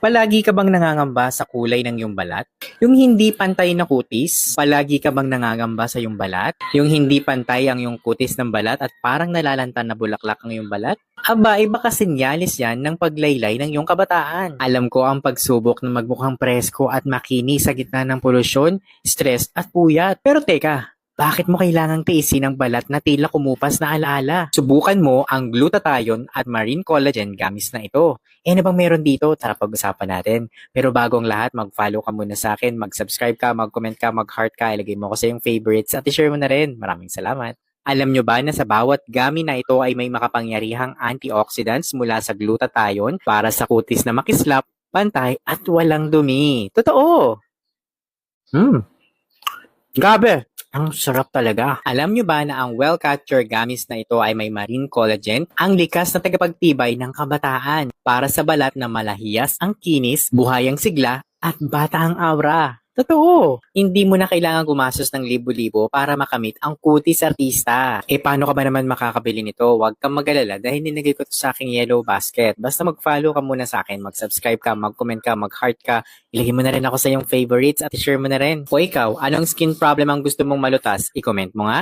Palagi ka bang nangangamba sa kulay ng iyong balat? Yung hindi pantay na kutis? Palagi ka bang nangangamba sa iyong balat? Yung hindi pantay ang iyong kutis ng balat at parang nalalanta na bulaklak ang iyong balat? Aba, iba ka sinyalis yan ng paglaylay ng iyong kabataan. Alam ko ang pagsubok na magmukhang presko at makinis sa gitna ng polusyon, stress at puyat. Pero teka, bakit mo kailangang tiisin ang balat na tila kumupas na alaala? Subukan mo ang glutathione at marine collagen gamis na ito. Ano bang meron dito? Tara pag-usapan natin. Pero bago ang lahat, mag-follow ka muna sa akin, mag-subscribe ka, mag-comment ka, mag-heart ka, ilagay mo ko sa iyong favorites at i-share mo na rin. Maraming salamat. Alam nyo ba na sa bawat gummy na ito ay may makapangyarihang antioxidants mula sa glutathione para sa kutis na makislap, pantay at walang dumi? Totoo! Grabe! Ang sarap talaga. Alam nyo ba na ang Well-Capture gummies na ito ay may marine collagen, ang likas na tagapagtibay ng kabataan para sa balat na malahiyas ang kinis, buhayang sigla, at bata ang aura. Totoo! Hindi mo na kailangan gumastos ng libo-libo para makamit ang kutis artista. Paano ka ba naman makakabili nito? Huwag kang mag-alala dahil nilagay ko to sa aking yellow basket. Basta mag-follow ka muna sa akin, mag-subscribe ka, mag-comment ka, mag-heart ka, ilagay mo na rin ako sa iyong favorites at i-share mo na rin. O ikaw, anong skin problem ang gusto mong malutas? I-comment mo nga.